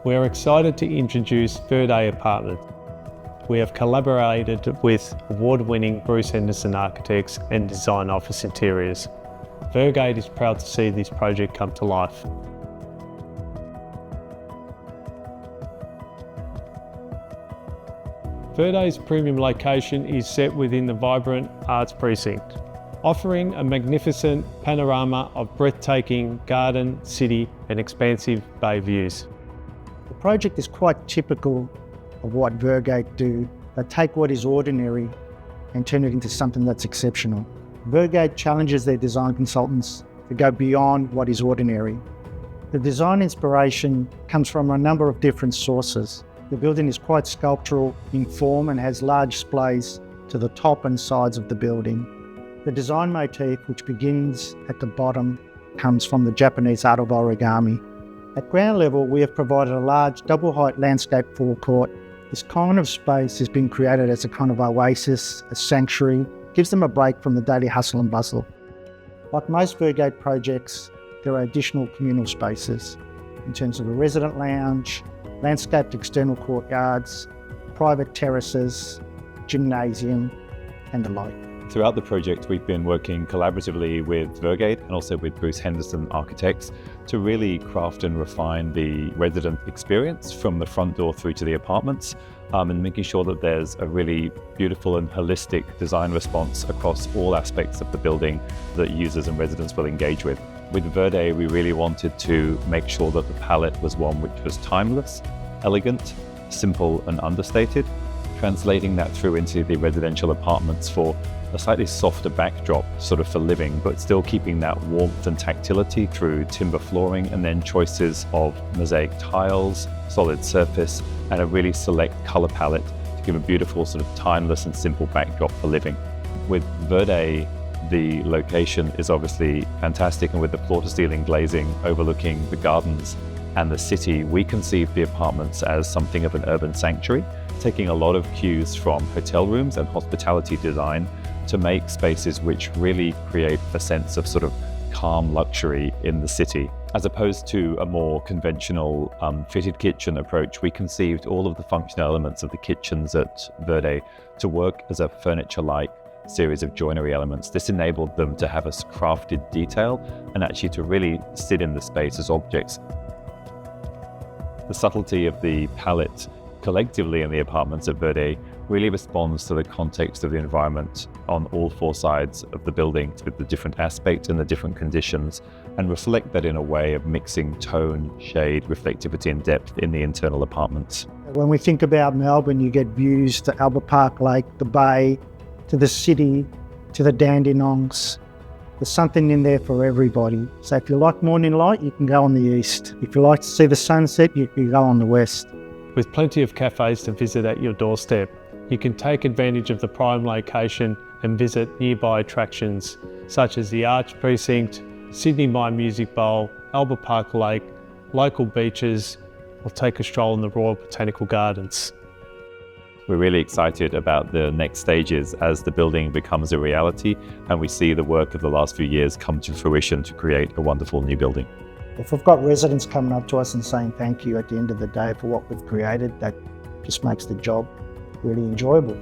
We are excited to introduce Verde Apartments. We have collaborated with award-winning Bruce Henderson Architects and Design Office Interiors. Verde is proud to see this project come to life. Verde's premium location is set within the vibrant Arts Precinct, offering a magnificent panorama of breathtaking garden, city and expansive bay views. The project is quite typical of what Verde do. They take what is ordinary and turn it into something that's exceptional. Verde challenges their design consultants to go beyond what is ordinary. The design inspiration comes from a number of different sources. The building is quite sculptural in form and has large splays to the top and sides of the building. The design motif, which begins at the bottom, comes from the Japanese art of origami. At ground level, we have provided a large double-height landscape forecourt. This kind of space has been created as a kind of oasis, a sanctuary, gives them a break from the daily hustle and bustle. Like most Verde projects, there are additional communal spaces in terms of a resident lounge, landscaped external courtyards, private terraces, gymnasium, and the like. Throughout the project, we've been working collaboratively with Verde and also with Bruce Henderson Architects to really craft and refine the resident experience from the front door through to the apartments, and making sure that there's a really beautiful and holistic design response across all aspects of the building that users and residents will engage with. With Verde, we really wanted to make sure that the palette was one which was timeless, elegant, simple and understated, translating that through into the residential apartments for a slightly softer backdrop sort of for living, but still keeping that warmth and tactility through timber flooring, and then choices of mosaic tiles, solid surface, and a really select color palette to give a beautiful sort of timeless and simple backdrop for living. With Verde, the location is obviously fantastic, and with the floor-to-ceiling glazing overlooking the gardens and the city, we conceived the apartments as something of an urban sanctuary, taking a lot of cues from hotel rooms and hospitality design to make spaces which really create a sense of sort of calm luxury in the city. As opposed to a more conventional fitted kitchen approach, we conceived all of the functional elements of the kitchens at Verde to work as a furniture-like series of joinery elements. This enabled them to have a crafted detail and actually to really sit in the space as objects. The subtlety of the palette collectively in the apartments at Verde really responds to the context of the environment on all four sides of the building with the different aspects and the different conditions, and reflect that in a way of mixing tone, shade, reflectivity and depth in the internal apartments. When we think about Melbourne, you get views to Albert Park Lake, the bay, to the city, to the Dandenongs. There's something in there for everybody. So if you like morning light, you can go on the east. If you like to see the sunset, you can go on the west. With plenty of cafes to visit at your doorstep, you can take advantage of the prime location and visit nearby attractions such as the Arts Precinct, Sydney Mine Music Bowl, Albert Park Lake, local beaches, or take a stroll in the Royal Botanical Gardens. We're really excited about the next stages as the building becomes a reality and we see the work of the last few years come to fruition to create a wonderful new building. If we've got residents coming up to us and saying thank you at the end of the day for what we've created, that just makes the job really enjoyable.